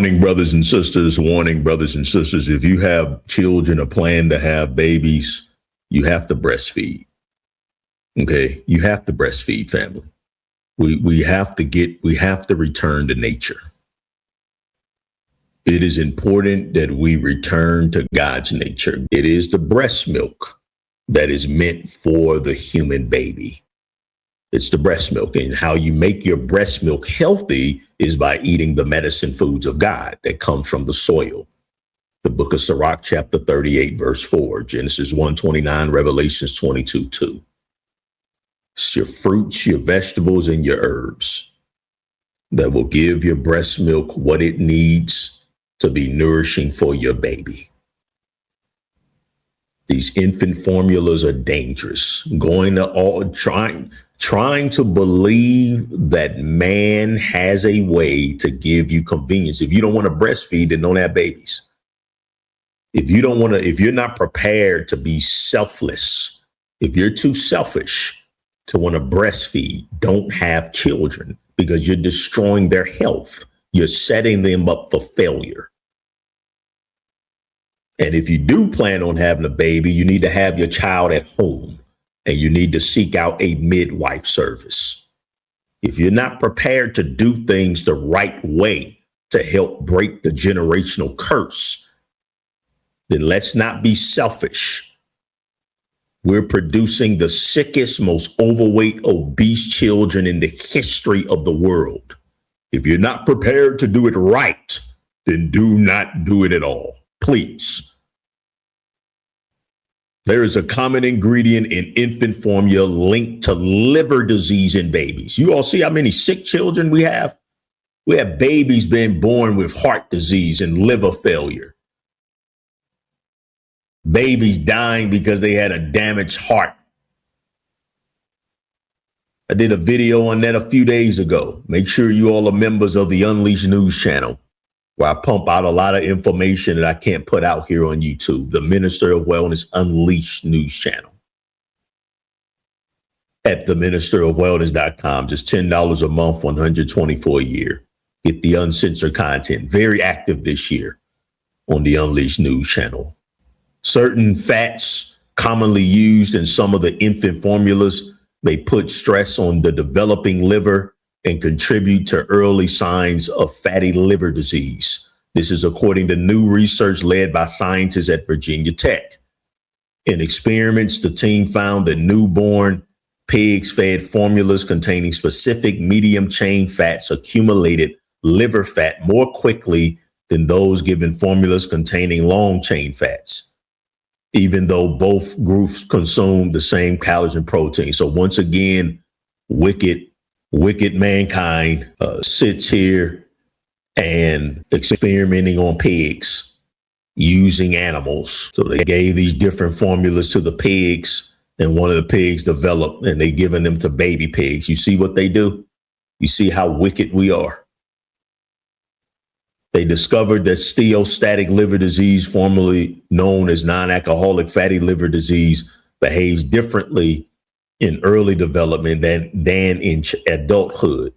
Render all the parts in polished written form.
Warning, brothers and sisters, warning, brothers and sisters. If you have children or plan to have babies, you have to breastfeed. Okay, you have to breastfeed, family. We have to return to nature. It is important that we return to God's nature. It is the breast milk that is meant for the human baby. It's the breast milk, and how you make your breast milk healthy is by eating the medicine foods of God that comes from the soil. The book of Sirach, chapter 38, verse 4, Genesis 1:29, Revelations 22:2. It's your fruits, your vegetables, and your herbs that will give your breast milk what it needs to be nourishing for your baby. These infant formulas are dangerous. Trying to believe that man has a way to give you convenience. If you don't want to breastfeed, then don't have babies. If you're not prepared to be selfless, if you're too selfish to want to breastfeed, don't have children, because you're destroying their health. You're setting them up for failure. And if you do plan on having a baby, you need to have your child at home, and you need to seek out a midwife service. If you're not prepared to do things the right way to help break the generational curse, then let's not be selfish. We're producing the sickest, most overweight, obese children in the history of the world. If you're not prepared to do it right, then do not do it at all. Please. There is a common ingredient in infant formula linked to liver disease in babies. You all see how many sick children we have? We have babies being born with heart disease and liver failure. Babies dying because they had a damaged heart. I did a video on that a few days ago. Make sure you all are members of the Unleashed News channel, where I pump out a lot of information that I can't put out here on YouTube. The Minister of Wellness Unleashed News channel at theministerofwellness.com. Just $10 a month, $124 a year. Get the uncensored content. Very active this year on the Unleashed News channel. Certain fats commonly used in some of the infant formulas may put stress on the developing liver and contribute to early signs of fatty liver disease. This is according to new research led by scientists at Virginia Tech. In experiments, the team found that newborn pigs fed formulas containing specific medium chain fats accumulated liver fat more quickly than those given formulas containing long chain fats, even though both groups consumed the same calories and protein. So once again, wicked mankind sits here and experimenting on pigs using animals. So they gave these different formulas to the pigs, and one of the pigs developed, and they giving them to baby pigs. You see what they do? You see how wicked we are? They discovered that steatostatic liver disease, formerly known as non-alcoholic fatty liver disease, behaves differently in early development than in adulthood.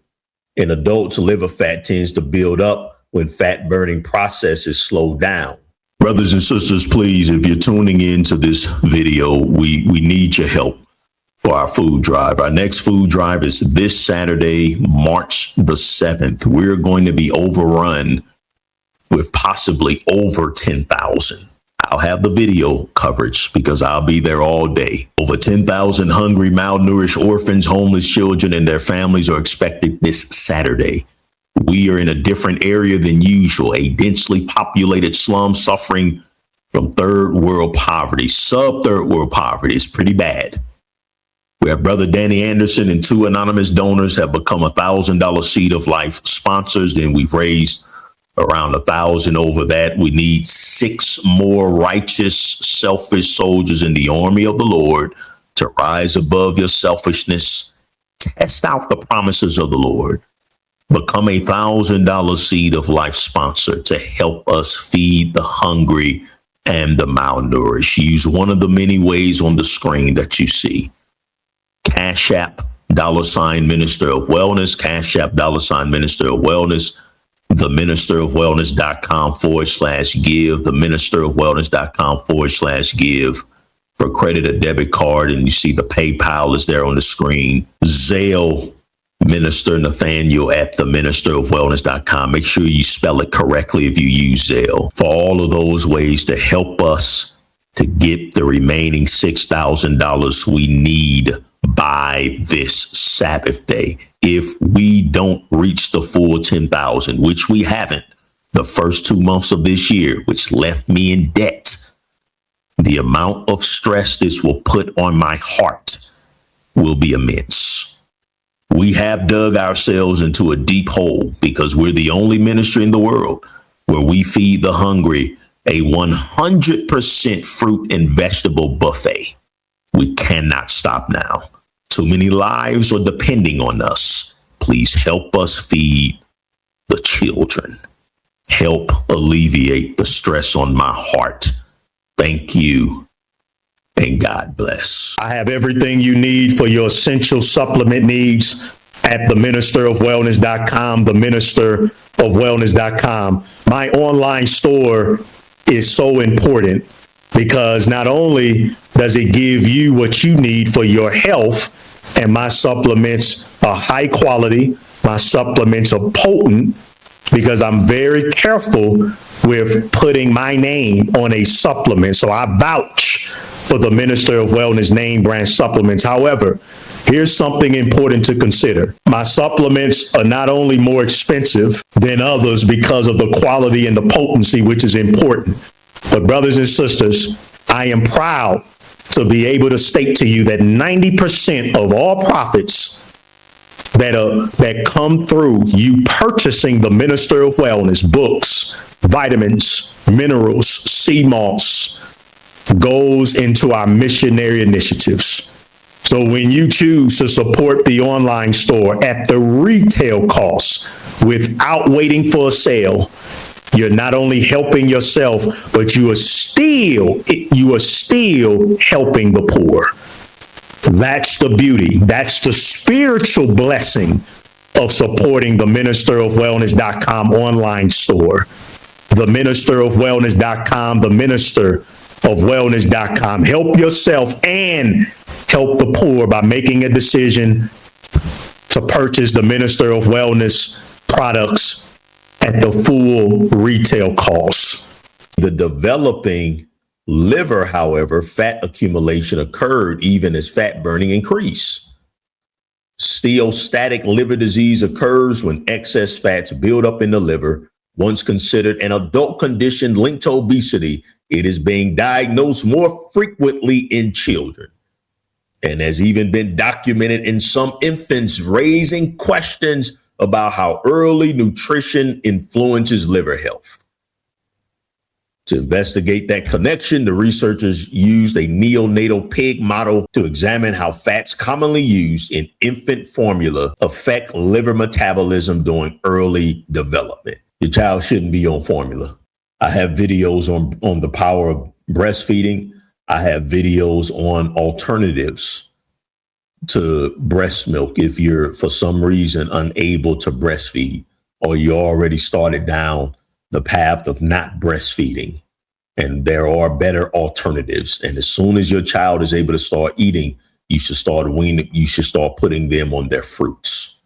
In adults, liver fat tends to build up when fat burning processes slow down. Brothers and sisters, please, if you're tuning into this video, we need your help for our food drive. Our next food drive is this Saturday, March the 7th. We're going to be overrun with possibly over 10,000. I'll have the video coverage because I'll be there all day. Over 10,000 hungry, malnourished orphans, homeless children, and their families are expected this Saturday. We are in a different area than usual, a densely populated slum suffering from third world poverty. Sub-third world poverty is pretty bad. Where Brother Danny Anderson and 2 anonymous donors have become $1,000 Seed of Life sponsors, and we've raised around 1,000 over that. We need 6 more righteous, selfish soldiers in the army of the Lord to rise above your selfishness, test out the promises of the Lord, become a $1,000 Seed of Life sponsor to help us feed the hungry and the malnourished. Use one of the many ways on the screen that you see. Cash App, $ Minister of Wellness, Cash App, $ Minister of Wellness. theministerofwellness.com/give, theministerofwellness.com/give for credit or debit card. And you see the PayPal is there on the screen. Zelle, Minister Nathaniel at theministerofwellness.com. Make sure you spell it correctly if you use Zelle. For all of those ways to help us to get the remaining $6,000 we need by this Sabbath day. If we don't reach the full 10,000, which we haven't the first 2 months of this year, which left me in debt, the amount of stress this will put on my heart will be immense. We have dug ourselves into a deep hole because we're the only ministry in the world where we feed the hungry a 100% fruit and vegetable buffet. We cannot stop now. Too many lives are depending on us. Please help us feed the children. Help alleviate the stress on my heart. Thank you, and God bless. I have everything you need for your essential supplement needs at theministerofwellness.com, theministerofwellness.com. My online store is so important because not only does it give you what you need for your health, and my supplements are high quality, my supplements are potent because I'm very careful with putting my name on a supplement. So I vouch for the Minister of Wellness name brand supplements. However, here's something important to consider. My supplements are not only more expensive than others because of the quality and the potency, which is important, but brothers and sisters, I am proud to be able to state to you that 90% of all profits that come through you purchasing the Minister of Wellness books, vitamins, minerals, sea moss, goes into our missionary initiatives. So when you choose to support the online store at the retail cost without waiting for a sale, you're not only helping yourself, but you are still helping the poor. That's the beauty. That's the spiritual blessing of supporting the ministerofwellness.com online store. The ministerofwellness.com, the ministerofwellness.com. Help yourself and help the poor by making a decision to purchase the Minister of Wellness products at the full retail cost. The developing liver, however, fat accumulation occurred even as fat burning increased. Steatostatic liver disease occurs when excess fats build up in the liver. Once considered an adult condition linked to obesity, it is being diagnosed more frequently in children and has even been documented in some infants, raising questions about how early nutrition influences liver health. To investigate that connection, the researchers used a neonatal pig model to examine how fats commonly used in infant formula affect liver metabolism during early development. Your child shouldn't be on formula. I have videos on the power of breastfeeding. I have videos on alternatives to breast milk if you're, for some reason, unable to breastfeed, or you already started down the path of not breastfeeding. And there are better alternatives. And as soon as your child is able to start eating, you should start putting them on their fruits,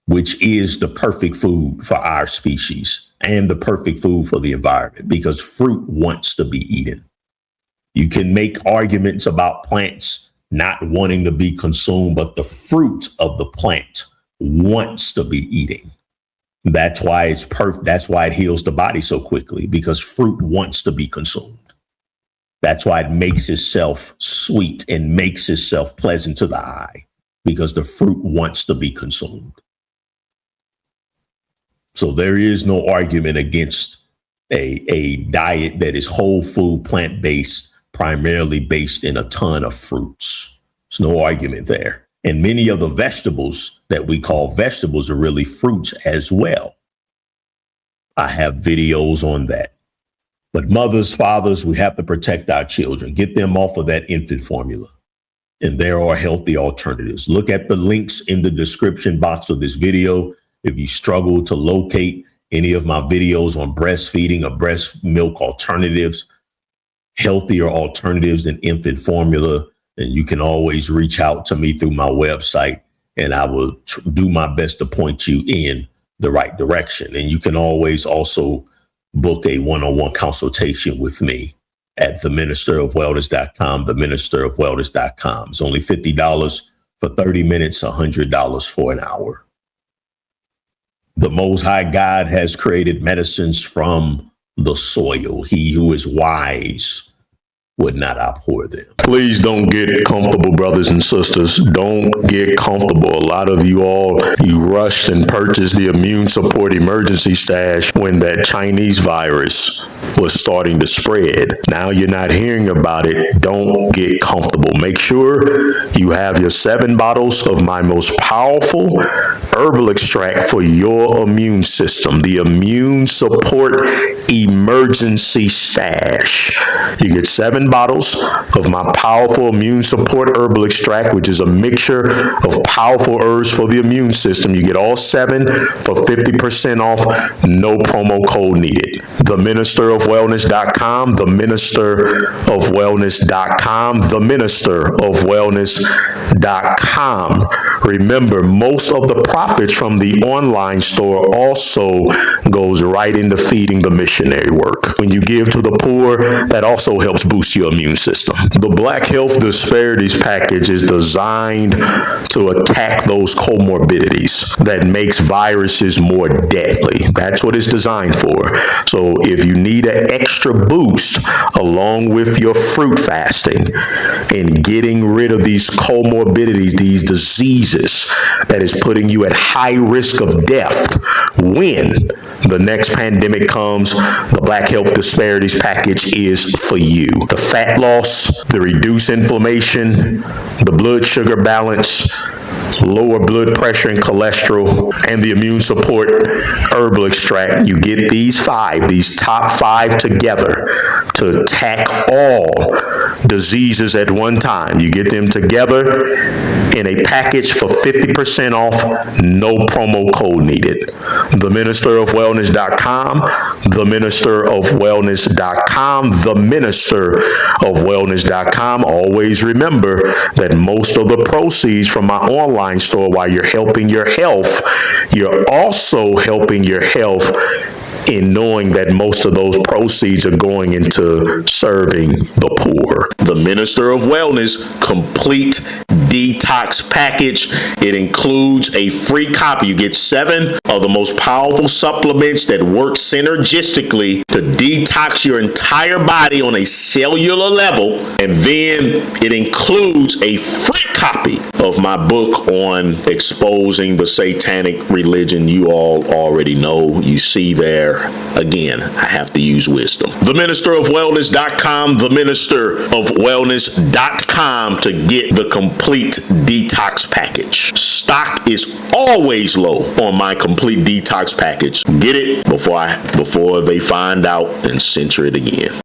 which is the perfect food for our species and the perfect food for the environment, because fruit wants to be eaten. You can make arguments about plants not wanting to be consumed, but the fruit of the plant wants to be eaten. That's why it's perfect. That's why it heals the body so quickly, because fruit wants to be consumed. That's why it makes itself sweet and makes itself pleasant to the eye, because the fruit wants to be consumed. So there is no argument against a diet that is whole food, plant-based, primarily based in a ton of fruits. There's no argument there. And many of the vegetables that we call vegetables are really fruits as well. I have videos on that. But mothers, fathers, we have to protect our children, get them off of that infant formula. And there are healthy alternatives. Look at the links in the description box of this video. If you struggle to locate any of my videos on breastfeeding or breast milk alternatives, healthier alternatives than infant formula, then you can always reach out to me through my website, and I will do my best to point you in the right direction. And you can always also book a one-on-one consultation with me at theministerofwellness.com, theministerofwellness.com. It's only $50 for 30 minutes, $100 for an hour. The Most High God has created medicines from the soil. He who is wise would not abhor them. Please don't get comfortable, brothers and sisters. Don't get comfortable. A lot of you rushed and purchased the immune support emergency stash when that Chinese virus was starting to spread. Now you're not hearing about it. Don't get comfortable. Make sure you have your 7 bottles of my most powerful herbal extract for your immune system, the immune support emergency stash. You get 7 bottles of my powerful immune support herbal extract, which is a mixture of powerful herbs for the immune system. You get all 7 for 50% off, no promo code needed. TheMinisterofWellness.com, TheMinisterofWellness.com, TheMinisterofWellness.com. Remember, most of the profits from the online store also goes right into feeding the missionary work. When you give to the poor, that also helps boost your immune system. The Black Health Disparities Package is designed to attack those comorbidities that makes viruses more deadly. That's what it's designed for. So if you need an extra boost along with your fruit fasting and getting rid of these comorbidities, these diseases that is putting you at high risk of death when the next pandemic comes, the Black Health Disparities Package is for you. The fat loss, the reduced inflammation, the blood sugar balance, lower blood pressure and cholesterol, and the immune support herbal extract. You get these top 5 together to attack all diseases at one time. You get them together in a package for 50% off, no promo code needed. TheMinisterofWellness.com, TheMinisterofWellness.com, TheMinisterofWellness.com. Always remember that most of the proceeds from my online store, while you're helping your health, you're also helping your health in knowing that most of those proceeds are going into serving the poor. The Minister of Wellness Complete Detox Package. It includes a free copy. You get 7 of the most powerful supplements that work synergistically to detox your entire body on a cellular level. And then it includes a free copy of my book on exposing the satanic religion. You all already know. You see there. Again, I have to use wisdom. TheMinisterofWellness.com, TheMinisterofWellness.com to get the complete detox package. Stock is always low on my complete detox package. Get it before they find out and censor it again.